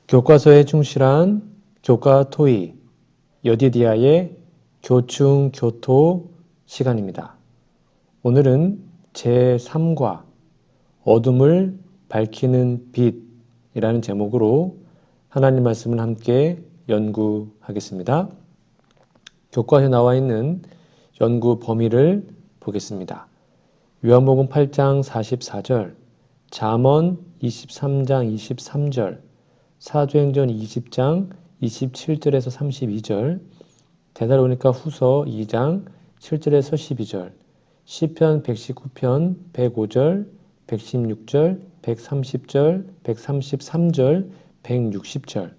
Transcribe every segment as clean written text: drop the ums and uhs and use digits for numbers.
교과서에 충실한 교과 토의, 여디디아의 교충 교토 시간입니다. 오늘은 제3과 어둠을 밝히는 빛이라는 제목으로 하나님 말씀을 함께 연구하겠습니다. 교과서에 나와 있는 연구 범위를 보겠습니다. 요한복음 8장 44절, 잠언 23장 23절, 사도행전 20장 27절에서 32절, 데살로니가 후서 2장 7절에서 12절, 시편 119편 105절, 116절, 130절, 133절, 160절,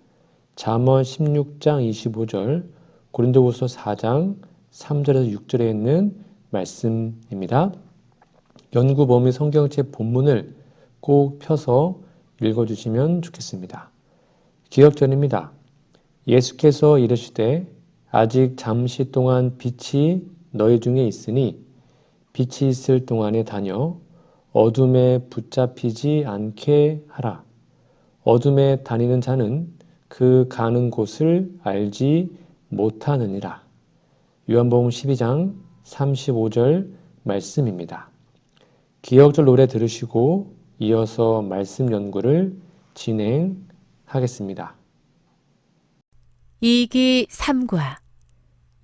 잠언 16장 25절, 고린도후서 4장 3절에서 6절에 있는 말씀입니다. 연구 범위 성경책 본문을 꼭 펴서 읽어주시면 좋겠습니다. 기억전입니다. 예수께서 이르시되 아직 잠시 동안 빛이 너희 중에 있으니 빛이 있을 동안에 다녀 어둠에 붙잡히지 않게 하라. 어둠에 다니는 자는 그 가는 곳을 알지 못하느니라. 요한복음 12장 35절 말씀입니다. 기억절 노래 들으시고 이어서 말씀 연구를 진행하겠습니다. 이기 3과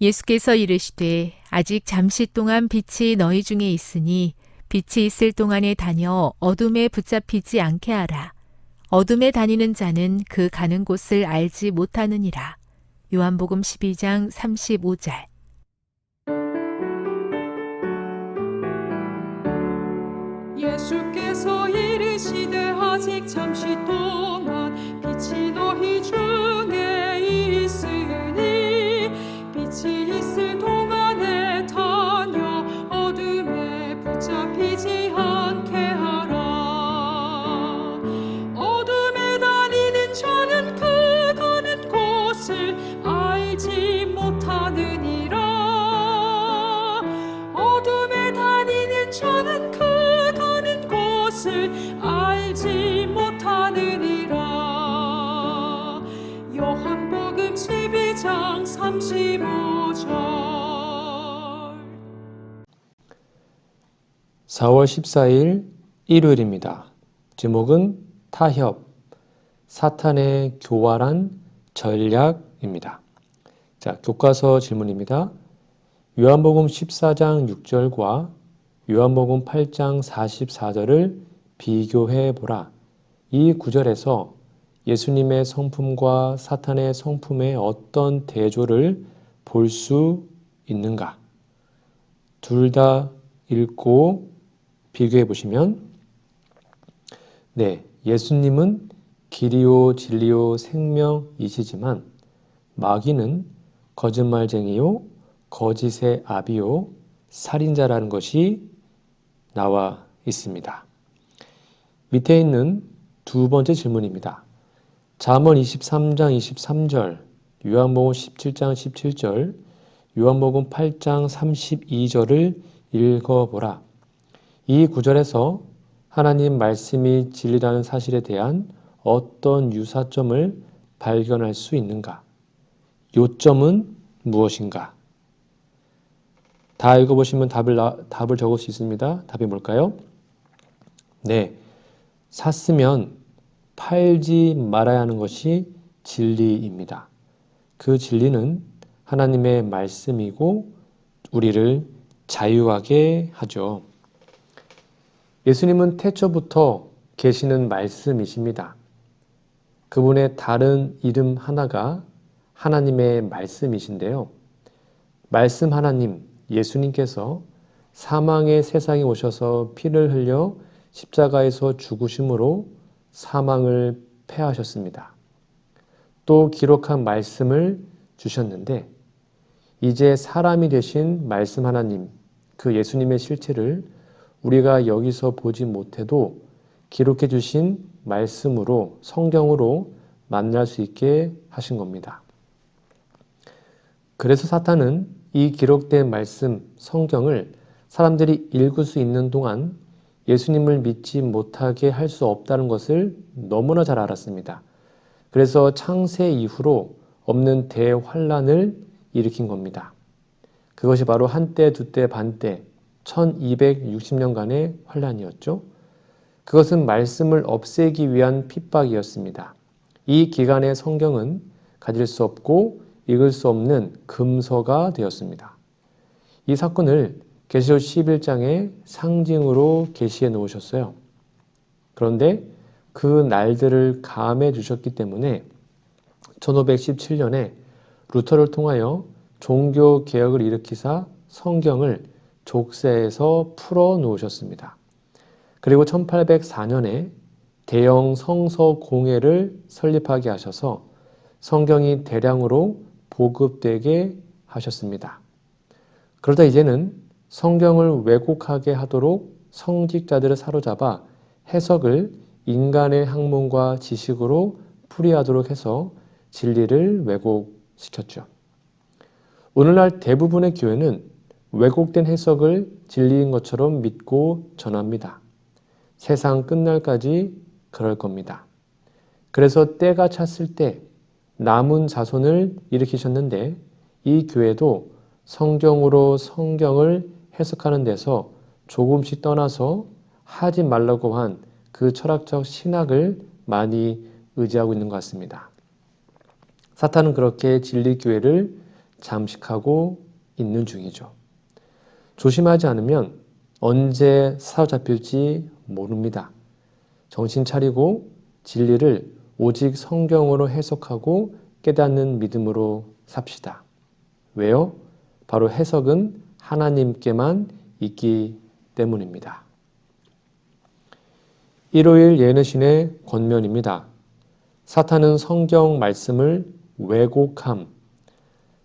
예수께서 이르시되 아직 잠시 동안 빛이 너희 중에 있으니 빛이 있을 동안에 다녀 어둠에 붙잡히지 않게 하라. 어둠에 다니는 자는 그 가는 곳을 알지 못하느니라. 요한복음 12장 35절. 예수께서 이르시되 아직 잠시 동안 빛이 너희 중에 있으니 빛이 있을 동안에 다녀 어둠에 붙잡히지 않게 하라. 어둠에 다니는 자는 그 가는 곳을 알지 못하느니라. 어둠에 다니는 자는 그 알지 못하느니라. 요한복음 12장 35절. 4월 14일 일요일입니다. 제목은 타협, 사탄의 교활한 전략입니다. 자, 교과서 질문입니다. 요한복음 14장 6절과 요한복음 8장 44절을 비교해 보라. 이 구절에서 예수님의 성품과 사탄의 성품의 어떤 대조를 볼 수 있는가? 둘 다 읽고 비교해 보시면 예수님은 길이요 진리요 생명이시지만 마귀는 거짓말쟁이요 거짓의 아비요 살인자라는 것이 나와 있습니다. 밑에 있는 두 번째 질문입니다. 잠언 23장 23절, 요한복음 17장 17절, 요한복음 8장 32절을 읽어보라. 이 구절에서 하나님 말씀이 진리라는 사실에 대한 어떤 유사점을 발견할 수 있는가? 요점은 무엇인가? 다 읽어보시면 답을 적을 수 있습니다. 답이 뭘까요? 샀으면 팔지 말아야 하는 것이 진리입니다. 그 진리는 하나님의 말씀이고 우리를 자유하게 하죠. 예수님은 태초부터 계시는 말씀이십니다. 그분의 다른 이름 하나가 하나님의 말씀이신데요. 말씀 하나님, 예수님께서 사망의 세상에 오셔서 피를 흘려 십자가에서 죽으심으로 사망을 패하셨습니다. 또 기록한 말씀을 주셨는데 이제 사람이 되신 말씀 하나님, 그 예수님의 실체를 우리가 여기서 보지 못해도 기록해 주신 말씀으로 성경으로 만날 수 있게 하신 겁니다. 그래서 사탄은 이 기록된 말씀, 성경을 사람들이 읽을 수 있는 동안 예수님을 믿지 못하게 할 수 없다는 것을 너무나 잘 알았습니다. 그래서 창세 이후로 없는 대환란을 일으킨 겁니다. 그것이 바로 한때, 두때, 반때, 1260년간의 환란이었죠. 그것은 말씀을 없애기 위한 핍박이었습니다. 이 기간의 성경은 가질 수 없고 읽을 수 없는 금서가 되었습니다. 이 사건을 계시록 11장의 상징으로 계시해 놓으셨어요. 그런데 그 날들을 감해 주셨기 때문에 1517년에 루터를 통하여 종교개혁을 일으키사 성경을 족쇄에서 풀어 놓으셨습니다. 그리고 1804년에 대형 성서 공회를 설립하게 하셔서 성경이 대량으로 보급되게 하셨습니다. 그러다 이제는 성경을 왜곡하게 하도록 성직자들을 사로잡아 해석을 인간의 학문과 지식으로 풀이하도록 해서 진리를 왜곡시켰죠. 오늘날 대부분의 교회는 왜곡된 해석을 진리인 것처럼 믿고 전합니다. 세상 끝날까지 그럴 겁니다. 그래서 때가 찼을 때 남은 자손을 일으키셨는데 이 교회도 성경으로 성경을 해석하는 데서 조금씩 떠나서 하지 말라고 한 그 철학적 신학을 많이 의지하고 있는 것 같습니다. 사탄은 그렇게 진리교회를 잠식하고 있는 중이죠. 조심하지 않으면 언제 사로잡힐지 모릅니다. 정신 차리고 진리를 오직 성경으로 해석하고 깨닫는 믿음으로 삽시다. 왜요? 바로 해석은 하나님께만 있기 때문입니다. 일요일 예능신의 권면입니다. 사탄은 성경 말씀을 왜곡함.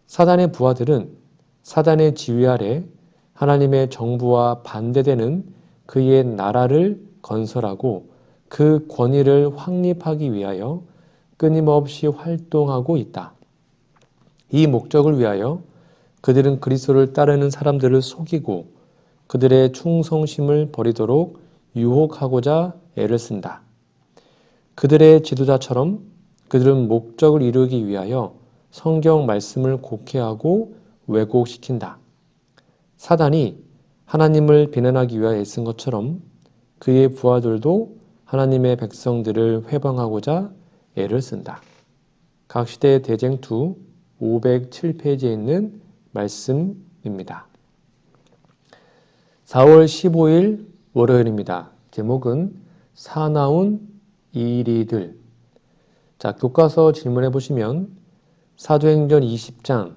사단의 부하들은 사단의 지휘 아래 하나님의 정부와 반대되는 그의 나라를 건설하고 그 권위를 확립하기 위하여 끊임없이 활동하고 있다. 이 목적을 위하여 그들은 그리스도를 따르는 사람들을 속이고 그들의 충성심을 버리도록 유혹하고자 애를 쓴다. 그들의 지도자처럼 그들은 목적을 이루기 위하여 성경 말씀을 곡해하고 왜곡시킨다. 사단이 하나님을 비난하기 위하여 애쓴 것처럼 그의 부하들도 하나님의 백성들을 회방하고자 애를 쓴다. 각시대 대쟁투 507페이지에 있는 말씀입니다. 4월 15일 월요일입니다. 제목은 사나운 이리들. 자, 교과서 질문해 보시면 사도행전 20장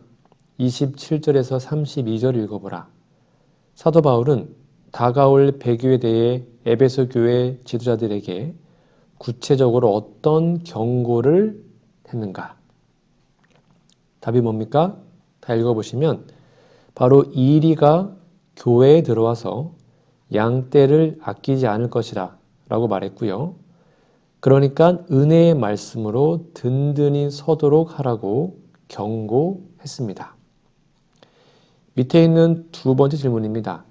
27절에서 32절 읽어보라. 사도 바울은 다가올 배교에 대해 에베소 교회 지도자들에게 구체적으로 어떤 경고를 했는가? 답이 뭡니까? 다 읽어보시면 바로 이리가 교회에 들어와서 양떼를 아끼지 않을 것이라 라고 말했고요. 그러니까 은혜의 말씀으로 든든히 서도록 하라고 경고했습니다. 밑에 있는 두 번째 질문입니다.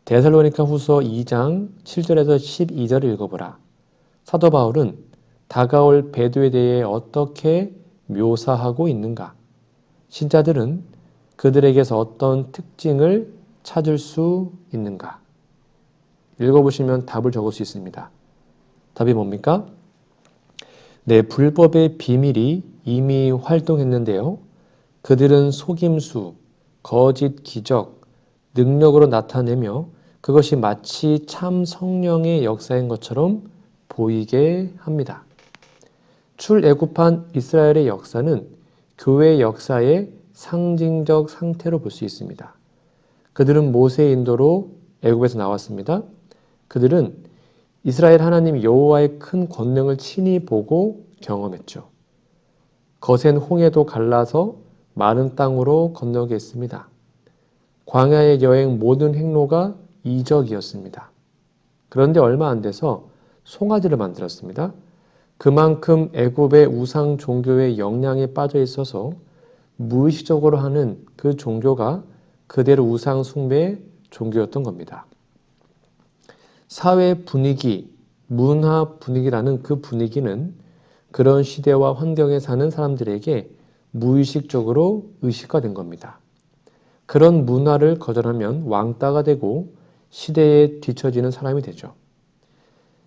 데살로니가 후서 2장 7절에서 12절을 읽어보라. 사도 바울은 다가올 배도에 대해 어떻게 묘사하고 있는가? 신자들은 그들에게서 어떤 특징을 찾을 수 있는가? 읽어보시면 답을 적을 수 있습니다. 답이 뭡니까? 네, 불법의 비밀이 이미 활동했는데요. 그들은 속임수, 거짓 기적, 능력으로 나타내며 그것이 마치 참 성령의 역사인 것처럼 보이게 합니다. 출애굽한 이스라엘의 역사는 교회 역사의 상징적 상태로 볼 수 있습니다. 그들은 모세의 인도로 애굽에서 나왔습니다. 그들은 이스라엘 하나님 여호와의 큰 권능을 친히 보고 경험했죠. 거센 홍해도 갈라서 마른 땅으로 건너게 했습니다. 광야의 여행 모든 행로가 이적이었습니다. 그런데 얼마 안 돼서 송아지를 만들었습니다. 그만큼 애굽의 우상 종교의 영향에 빠져 있어서 무의식적으로 하는 그 종교가 그대로 우상 숭배의 종교였던 겁니다. 사회 분위기, 문화 분위기라는 그 분위기는 그런 시대와 환경에 사는 사람들에게 무의식적으로 의식화된 겁니다. 그런 문화를 거절하면 왕따가 되고 시대에 뒤처지는 사람이 되죠.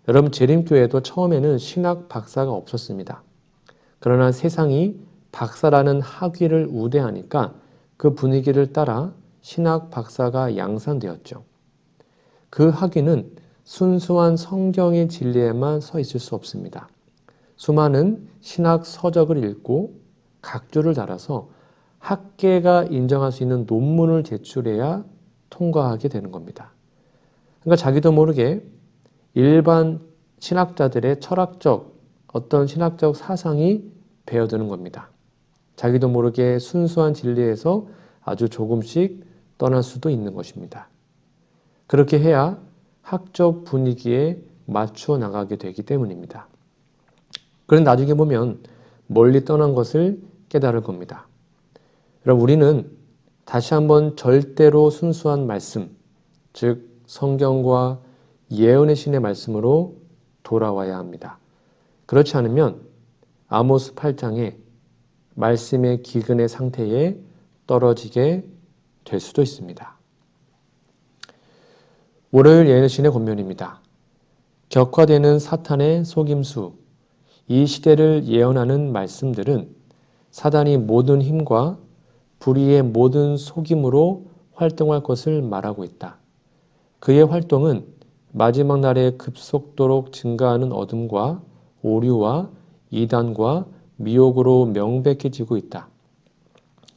여러분, 재림교회도 처음에는 신학 박사가 없었습니다. 그러나 세상이 박사라는 학위를 우대하니까 그 분위기를 따라 신학 박사가 양산되었죠. 그 학위는 순수한 성경의 진리에만 서 있을 수 없습니다. 수많은 신학 서적을 읽고 각주를 달아서 학계가 인정할 수 있는 논문을 제출해야 통과하게 되는 겁니다. 그러니까 자기도 모르게 일반 신학자들의 철학적 어떤 신학적 사상이 배어드는 겁니다. 자기도 모르게 순수한 진리에서 아주 조금씩 떠날 수도 있는 것입니다. 그렇게 해야 학적 분위기에 맞추어 나가게 되기 때문입니다. 그런데 나중에 보면 멀리 떠난 것을 깨달을 겁니다. 여러분, 우리는 다시 한번 절대로 순수한 말씀, 즉 성경과 예언의 신의 말씀으로 돌아와야 합니다. 그렇지 않으면 아모스 8장에 말씀의 기근의 상태에 떨어지게 될 수도 있습니다. 월요일 예언의 신의 권면입니다. 격화되는 사탄의 속임수, 이 시대를 예언하는 말씀들은 사단이 모든 힘과 불의의 모든 속임으로 활동할 것을 말하고 있다. 그의 활동은 마지막 날에 급속도로 증가하는 어둠과 오류와 이단과 미혹으로 명백해지고 있다.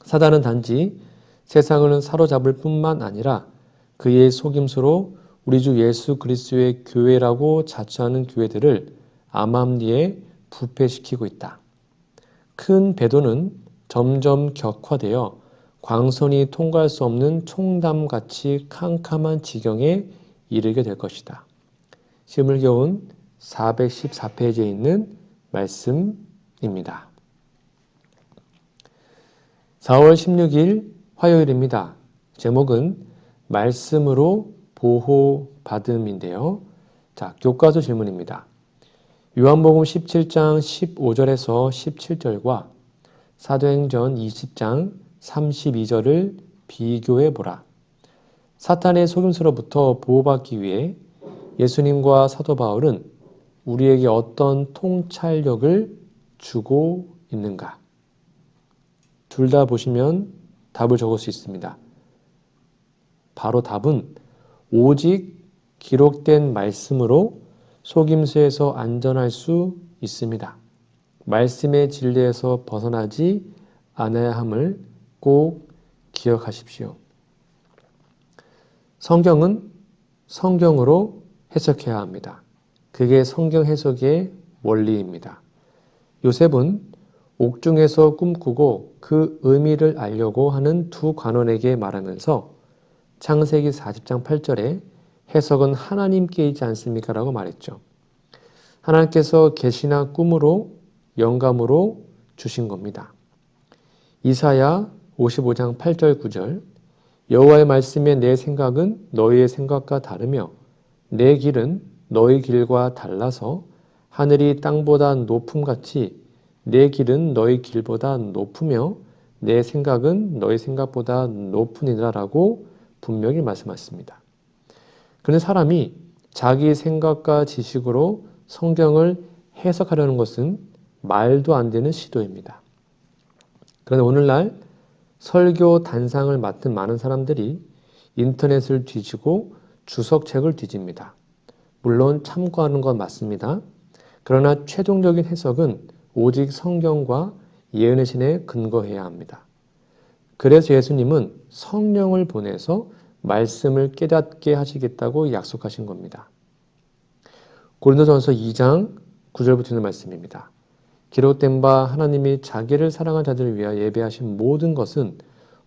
사단은 단지 세상을 사로잡을 뿐만 아니라 그의 속임수로 우리 주 예수 그리스도의 교회라고 자처하는 교회들을 암암리에 부패시키고 있다. 큰 배도는 점점 격화되어 광선이 통과할 수 없는 총담같이 캄캄한 지경에 이르게 될 것이다. 시물교훈 414페이지에 있는 말씀입니다. 4월 16일 화요일입니다. 제목은 말씀으로 보호받음인데요. 자, 교과서 질문입니다. 요한복음 17장 15절에서 17절과 사도행전 20장 32절을 비교해 보라. 사탄의 속임수로부터 보호받기 위해 예수님과 사도 바울은 우리에게 어떤 통찰력을 주고 있는가? 둘 다 보시면 답을 적을 수 있습니다. 바로 답은 오직 기록된 말씀으로 속임수에서 안전할 수 있습니다. 말씀의 진리에서 벗어나지 않아야 함을 꼭 기억하십시오. 성경은 성경으로 해석해야 합니다. 그게 성경 해석의 원리입니다. 요셉은 옥중에서 꿈꾸고 그 의미를 알려고 하는 두 관원에게 말하면서 창세기 40장 8절에 해석은 하나님께 있지 않습니까? 라고 말했죠. 하나님께서 계시나 꿈으로 영감으로 주신 겁니다. 이사야 55장 8절 9절 여호와의 말씀에 내 생각은 너희의 생각과 다르며 내 길은 너희 길과 달라서 하늘이 땅보다 높음같이 내 길은 너희 길보다 높으며 내 생각은 너희 생각보다 높으니라 라고 분명히 말씀하셨습니다. 그런데 사람이 자기 생각과 지식으로 성경을 해석하려는 것은 말도 안 되는 시도입니다. 그런데 오늘날 설교 단상을 맡은 많은 사람들이 인터넷을 뒤지고 주석책을 뒤집니다. 물론 참고하는 건 맞습니다. 그러나 최종적인 해석은 오직 성경과 예언의 신에 근거해야 합니다. 그래서 예수님은 성령을 보내서 말씀을 깨닫게 하시겠다고 약속하신 겁니다. 고린도전서 2장 9절부터 있는 말씀입니다. 기록된 바 하나님이 자기를 사랑한 자들을 위하여 예배하신 모든 것은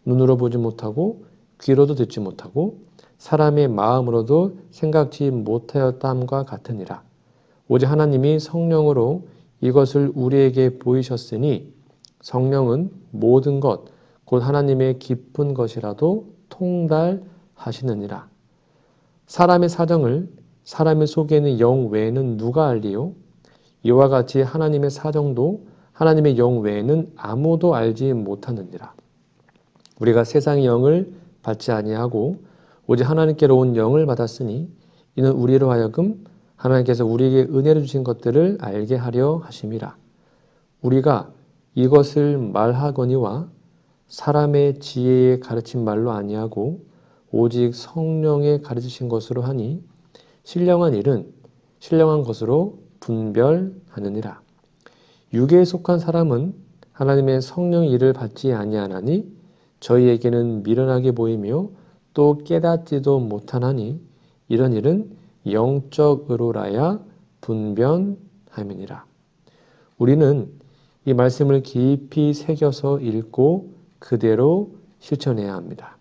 눈으로 보지 못하고 귀로도 듣지 못하고 사람의 마음으로도 생각지 못하였다함과 같으니라. 오직 하나님이 성령으로 이것을 우리에게 보이셨으니 성령은 모든 것, 곧 하나님의 깊은 것이라도 통달하시느니라. 사람의 사정을 사람의 속에 있는 영 외에는 누가 알리요? 이와 같이 하나님의 사정도 하나님의 영 외에는 아무도 알지 못하느니라. 우리가 세상의 영을 받지 아니하고 오직 하나님께로 온 영을 받았으니 이는 우리로 하여금 하나님께서 우리에게 은혜를 주신 것들을 알게 하려 하심이라. 우리가 이것을 말하거니와 사람의 지혜에 가르친 말로 아니하고 오직 성령의 가르치신 것으로 하니 신령한 일은 신령한 것으로 분별하느니라. 육에 속한 사람은 하나님의 성령의 일을 받지 아니하나니 저희에게는 미련하게 보이며 또 깨닫지도 못하나니 이런 일은 영적으로라야 분변함이니라. 우리는 이 말씀을 깊이 새겨서 읽고 그대로 실천해야 합니다.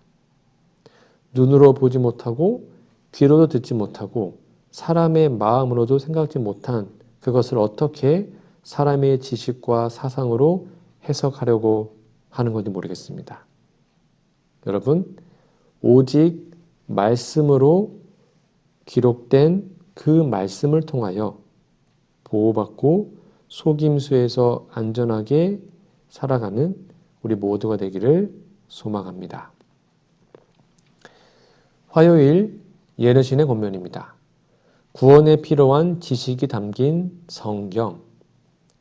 눈으로 보지 못하고 귀로도 듣지 못하고 사람의 마음으로도 생각지 못한 그것을 어떻게 사람의 지식과 사상으로 해석하려고 하는 건지 모르겠습니다. 여러분, 오직 말씀으로 기록된 그 말씀을 통하여 보호받고 속임수에서 안전하게 살아가는 우리 모두가 되기를 소망합니다. 화요일 예르신의 권면입니다. 구원에 필요한 지식이 담긴 성경.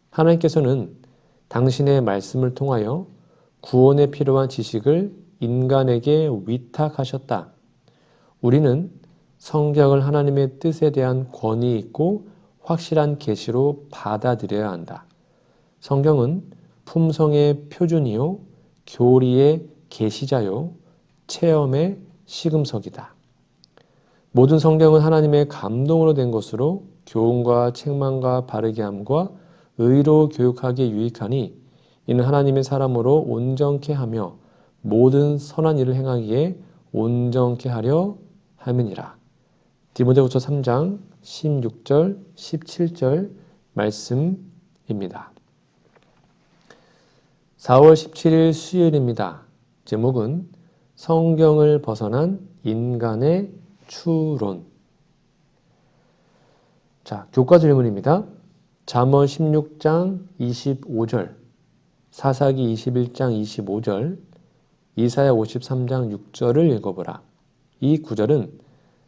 하나님께서는 당신의 말씀을 통하여 구원에 필요한 지식을 인간에게 위탁하셨다. 우리는 성경을 하나님의 뜻에 대한 권위 있고 확실한 계시로 받아들여야 한다. 성경은 품성의 표준이요, 교리의 계시자요, 체험의 시금석이다. 모든 성경은 하나님의 감동으로 된 것으로 교훈과 책망과 바르게 함과 의로 교육하기에 유익하니 이는 하나님의 사람으로 온전케 하며 모든 선한 일을 행하기에 온전케 하려 함이니라. 디모데후서 3장 16절 17절 말씀입니다. 4월 17일 수요일입니다. 제목은 성경을 벗어난 인간의 추론. 자, 교과 질문입니다. 잠언 16장 25절, 사사기 21장 25절, 이사야 53장 6절을 읽어보라. 이 구절은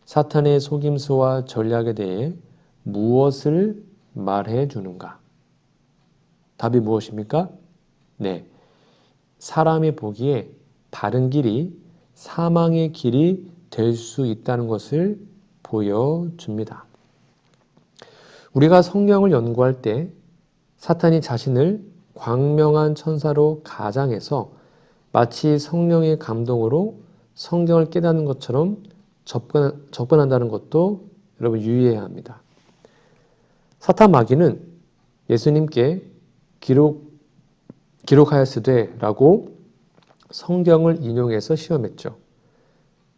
사탄의 속임수와 전략에 대해 무엇을 말해 주는가? 답이 무엇입니까? 네, 사람이 보기에 바른 길이 사망의 길이 될 수 있다는 것을 보여줍니다. 우리가 성경을 연구할 때 사탄이 자신을 광명한 천사로 가장해서 마치 성령의 감동으로 성경을 깨닫는 것처럼 접근한다는 것도 여러분 유의해야 합니다. 사탄 마귀는 예수님께 기록하였으되 라고 성경을 인용해서 시험했죠.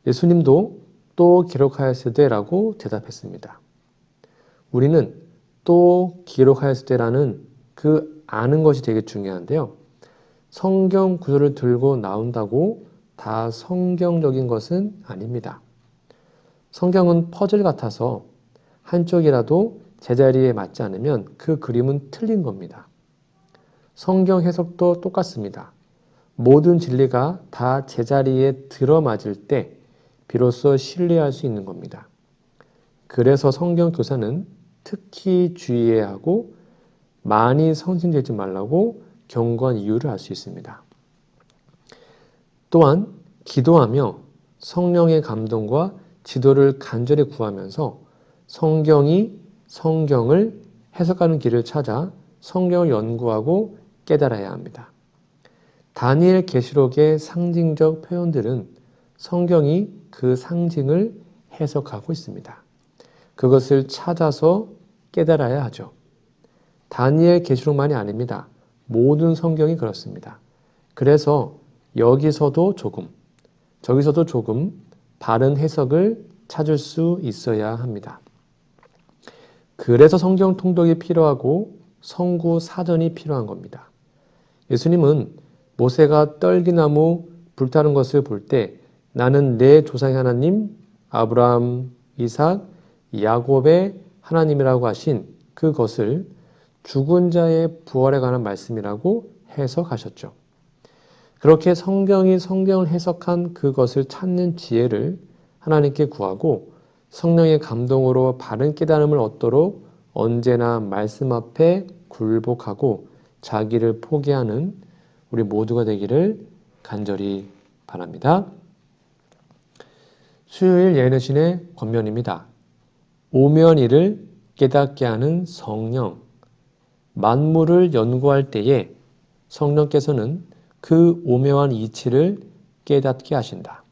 예수님도 또 기록하였으되 라고 대답했습니다. 우리는 또 기록하였을 때라는 그 아는 것이 되게 중요한데요. 성경 구절을 들고 나온다고 다 성경적인 것은 아닙니다. 성경은 퍼즐 같아서 한쪽이라도 제자리에 맞지 않으면 그 그림은 틀린 겁니다. 성경 해석도 똑같습니다. 모든 진리가 다 제자리에 들어맞을 때 비로소 신뢰할 수 있는 겁니다. 그래서 성경 교사는 특히 주의해야 하고 많이 성심되지 말라고 경고한 이유를 알 수 있습니다. 또한 기도하며 성령의 감동과 지도를 간절히 구하면서 성경을 해석하는 길을 찾아 성경을 연구하고 깨달아야 합니다. 다니엘 계시록의 상징적 표현들은 성경이 그 상징을 해석하고 있습니다. 그것을 찾아서 깨달아야 하죠. 다니엘 계시록만이 아닙니다. 모든 성경이 그렇습니다. 그래서 여기서도 조금, 저기서도 조금 바른 해석을 찾을 수 있어야 합니다. 그래서 성경 통독이 필요하고 성구 사전이 필요한 겁니다. 예수님은 모세가 떨기나무 불타는 것을 볼 때 나는 내 조상의 하나님 아브라함, 이삭, 야곱의 하나님이라고 하신 그것을 죽은 자의 부활에 관한 말씀이라고 해석하셨죠. 그렇게 성경이 성경을 해석한 그것을 찾는 지혜를 하나님께 구하고 성령의 감동으로 바른 깨달음을 얻도록 언제나 말씀 앞에 굴복하고 자기를 포기하는 우리 모두가 되기를 간절히 바랍니다. 수요일 예언의 권면입니다. 오면이를 깨닫게 하는 성령. 만물을 연구할 때에 성령께서는 그 오묘한 이치를 깨닫게 하신다.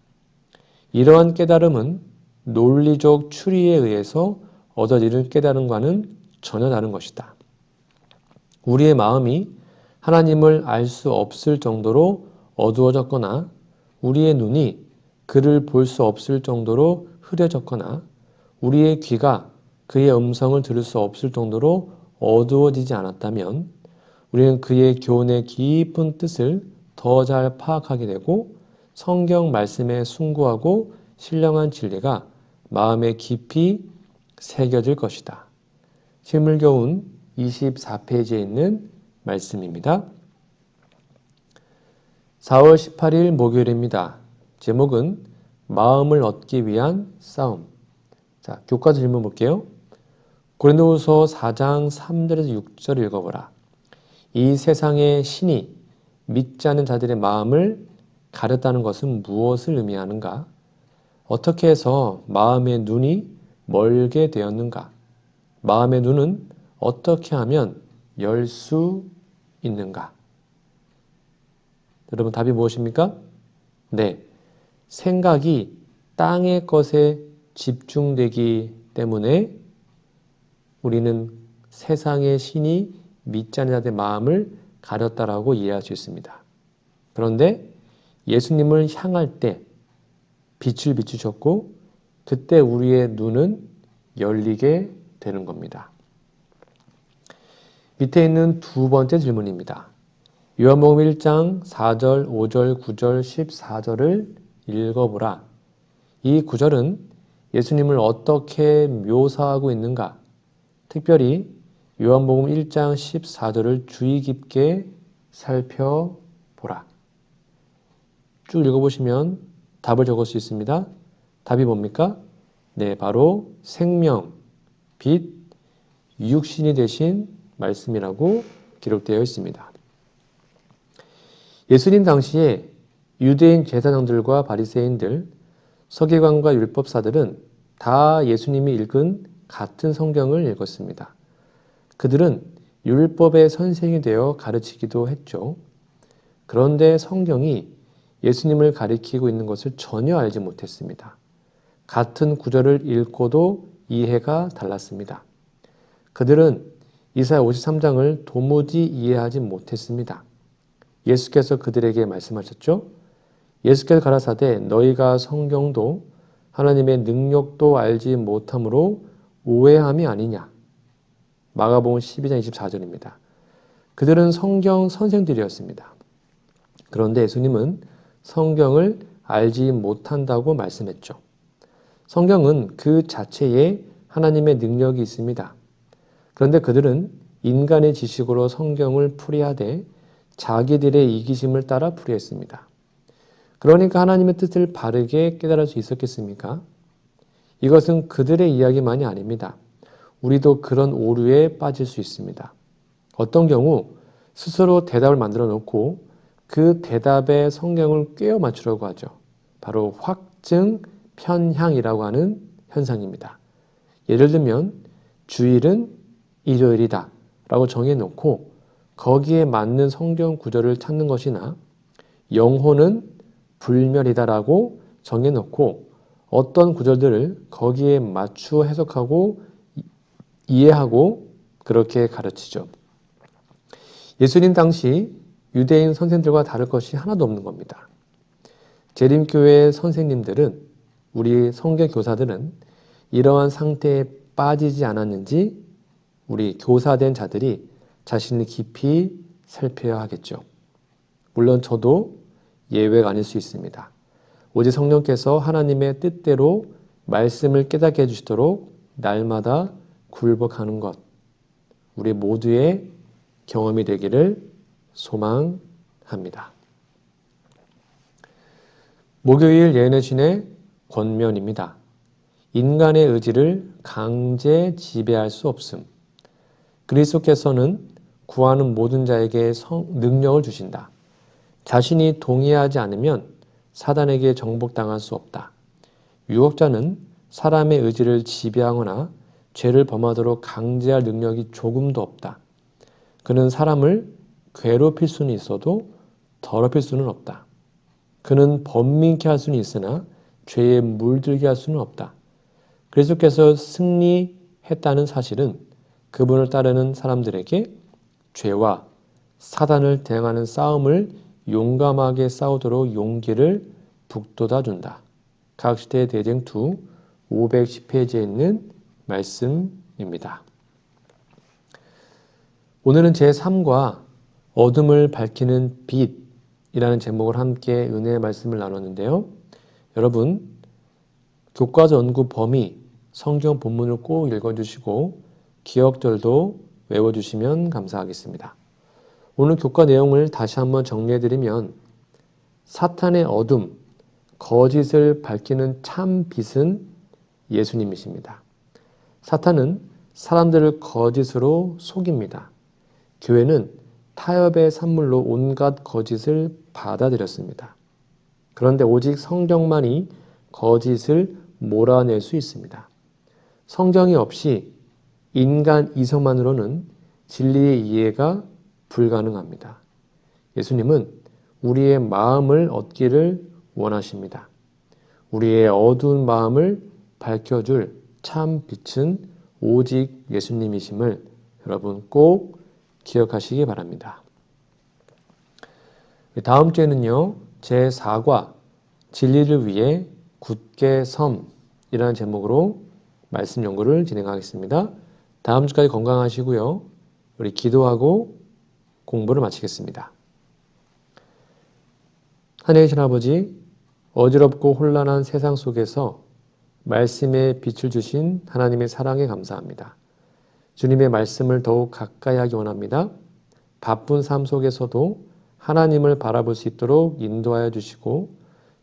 이러한 깨달음은 논리적 추리에 의해서 얻어지는 깨달음과는 전혀 다른 것이다. 우리의 마음이 하나님을 알 수 없을 정도로 어두워졌거나 우리의 눈이 그를 볼 수 없을 정도로 흐려졌거나 우리의 귀가 그의 음성을 들을 수 없을 정도로 어두워지지 않았다면 우리는 그의 교훈의 깊은 뜻을 더 잘 파악하게 되고 성경 말씀에 순구하고 신령한 진리가 마음에 깊이 새겨질 것이다. 실물교훈 24페이지에 있는 말씀입니다. 4월 18일 목요일입니다. 제목은 마음을 얻기 위한 싸움. 자, 교과 질문 볼게요. 고린도후서 4장 3절에서 6절 읽어보라. 이 세상의 신이 믿지 않는 자들의 마음을 가렸다는 것은 무엇을 의미하는가? 어떻게 해서 마음의 눈이 멀게 되었는가? 마음의 눈은 어떻게 하면 열 수 있는가? 여러분 답이 무엇입니까? 네, 생각이 땅의 것에 집중되기 때문에 우리는 세상의 신이 믿지 않는 자들의 마음을 가렸다라고 이해할 수 있습니다. 그런데 예수님을 향할 때 빛을 비추셨고 그때 우리의 눈은 열리게 되는 겁니다. 밑에 있는 두 번째 질문입니다. 요한복음 1장 4절, 5절, 9절, 14절을 읽어보라. 이 구절은 예수님을 어떻게 묘사하고 있는가? 특별히 요한복음 1장 14절을 주의 깊게 살펴보라. 쭉 읽어보시면 답을 적을 수 있습니다. 답이 뭡니까? 네, 바로 생명, 빛, 육신이 되신 말씀이라고 기록되어 있습니다. 예수님 당시에 유대인 제사장들과 바리새인들, 서기관과 율법사들은 다 예수님이 읽은 같은 성경을 읽었습니다. 그들은 율법의 선생이 되어 가르치기도 했죠. 그런데 성경이 예수님을 가리키고 있는 것을 전혀 알지 못했습니다. 같은 구절을 읽고도 이해가 달랐습니다. 그들은 이사야 53장을 도무지 이해하지 못했습니다. 예수께서 그들에게 말씀하셨죠. 예수께서 가라사대 너희가 성경도 하나님의 능력도 알지 못함으로 오해함이 아니냐. 마가복음 12장 24절입니다. 그들은 성경 선생들이었습니다. 그런데 예수님은 성경을 알지 못한다고 말씀했죠. 성경은 그 자체에 하나님의 능력이 있습니다. 그런데 그들은 인간의 지식으로 성경을 풀이하되 자기들의 이기심을 따라 풀이했습니다. 그러니까 하나님의 뜻을 바르게 깨달을 수 있었겠습니까? 이것은 그들의 이야기만이 아닙니다. 우리도 그런 오류에 빠질 수 있습니다. 어떤 경우 스스로 대답을 만들어 놓고 그 대답에 성경을 꿰어 맞추려고 하죠. 바로 확증 편향이라고 하는 현상입니다. 예를 들면 주일은 일요일이다 라고 정해놓고 거기에 맞는 성경 구절을 찾는 것이나 영혼은 불멸이다 라고 정해놓고 어떤 구절들을 거기에 맞추어 해석하고 이해하고 그렇게 가르치죠. 예수님 당시 유대인 선생들과 다를 것이 하나도 없는 겁니다. 재림교회 선생님들은 우리 성경 교사들은 이러한 상태에 빠지지 않았는지 우리 교사된 자들이 자신을 깊이 살펴야 하겠죠. 물론 저도 예외가 아닐 수 있습니다. 오직 성령께서 하나님의 뜻대로 말씀을 깨닫게 해주시도록 날마다 굴복하는 것. 우리 모두의 경험이 되기를 소망합니다. 목요일 예언의 신의 권면입니다. 인간의 의지를 강제 지배할 수 없음. 그리스도께서는 구하는 모든 자에게 능력을 주신다. 자신이 동의하지 않으면 사단에게 정복당할 수 없다. 유혹자는 사람의 의지를 지배하거나 죄를 범하도록 강제할 능력이 조금도 없다. 그는 사람을 괴롭힐 수는 있어도 더럽힐 수는 없다. 그는 번민케 할 수는 있으나 죄에 물들게 할 수는 없다. 그리스도께서 승리했다는 사실은 그분을 따르는 사람들에게 죄와 사단을 대항하는 싸움을 용감하게 싸우도록 용기를 북돋아 준다. 각시대 대쟁2 510페이지에 있는 말씀입니다. 오늘은 제3과 어둠을 밝히는 빛이라는 제목을 함께 은혜의 말씀을 나눴는데요. 여러분, 교과서 연구 범위 성경 본문을 꼭 읽어주시고 기억절도 외워주시면 감사하겠습니다. 오늘 교과 내용을 다시 한번 정리해드리면 사탄의 어둠, 거짓을 밝히는 참 빛은 예수님이십니다. 사탄은 사람들을 거짓으로 속입니다. 교회는 타협의 산물로 온갖 거짓을 받아들였습니다. 그런데 오직 성경만이 거짓을 몰아낼 수 있습니다. 성경이 없이 인간 이성만으로는 진리의 이해가 불가능합니다. 예수님은 우리의 마음을 얻기를 원하십니다. 우리의 어두운 마음을 밝혀줄 참 빛은 오직 예수님이심을 여러분 꼭 기억하시기 바랍니다. 다음 주에는요, 제4과 진리를 위해 굳게 섬이라는 제목으로 말씀 연구를 진행하겠습니다. 다음 주까지 건강하시고요. 우리 기도하고 공부를 마치겠습니다. 하늘의 신 아버지, 어지럽고 혼란한 세상 속에서 말씀의 빛을 주신 하나님의 사랑에 감사합니다. 주님의 말씀을 더욱 가까이 하기 원합니다. 바쁜 삶 속에서도 하나님을 바라볼 수 있도록 인도하여 주시고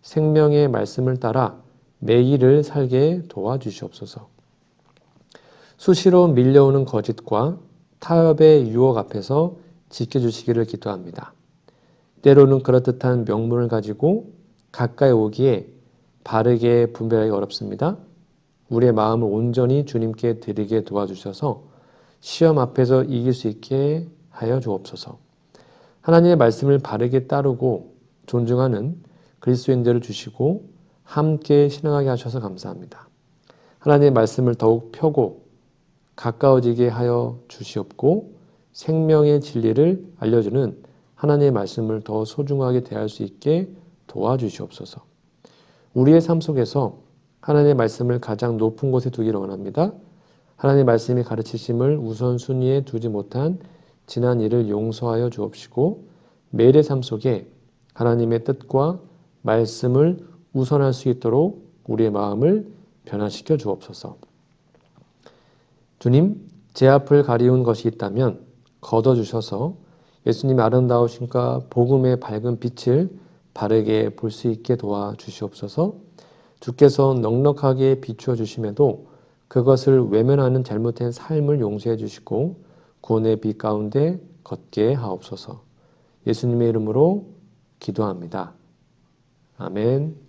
생명의 말씀을 따라 매일을 살게 도와주시옵소서. 수시로 밀려오는 거짓과 타협의 유혹 앞에서 지켜주시기를 기도합니다. 때로는 그럴듯한 명분을 가지고 가까이 오기에 바르게 분별하기 어렵습니다. 우리의 마음을 온전히 주님께 드리게 도와주셔서 시험 앞에서 이길 수 있게 하여 주옵소서. 하나님의 말씀을 바르게 따르고 존중하는 그리스도인들을 주시고 함께 신앙하게 하셔서 감사합니다. 하나님의 말씀을 더욱 펴고 가까워지게 하여 주시옵고 생명의 진리를 알려주는 하나님의 말씀을 더 소중하게 대할 수 있게 도와주시옵소서. 우리의 삶 속에서 하나님의 말씀을 가장 높은 곳에 두기를 원합니다. 하나님의 말씀이 가르치심을 우선순위에 두지 못한 지난 일을 용서하여 주옵시고 매일의 삶 속에 하나님의 뜻과 말씀을 우선할 수 있도록 우리의 마음을 변화시켜 주옵소서. 주님, 제 앞을 가리운 것이 있다면 걷어주셔서 예수님의 아름다우심과 복음의 밝은 빛을 바르게 볼 수 있게 도와주시옵소서. 주께서 넉넉하게 비추어 주심에도 그것을 외면하는 잘못된 삶을 용서해 주시고 구원의 빛 가운데 걷게 하옵소서. 예수님의 이름으로 기도합니다. 아멘.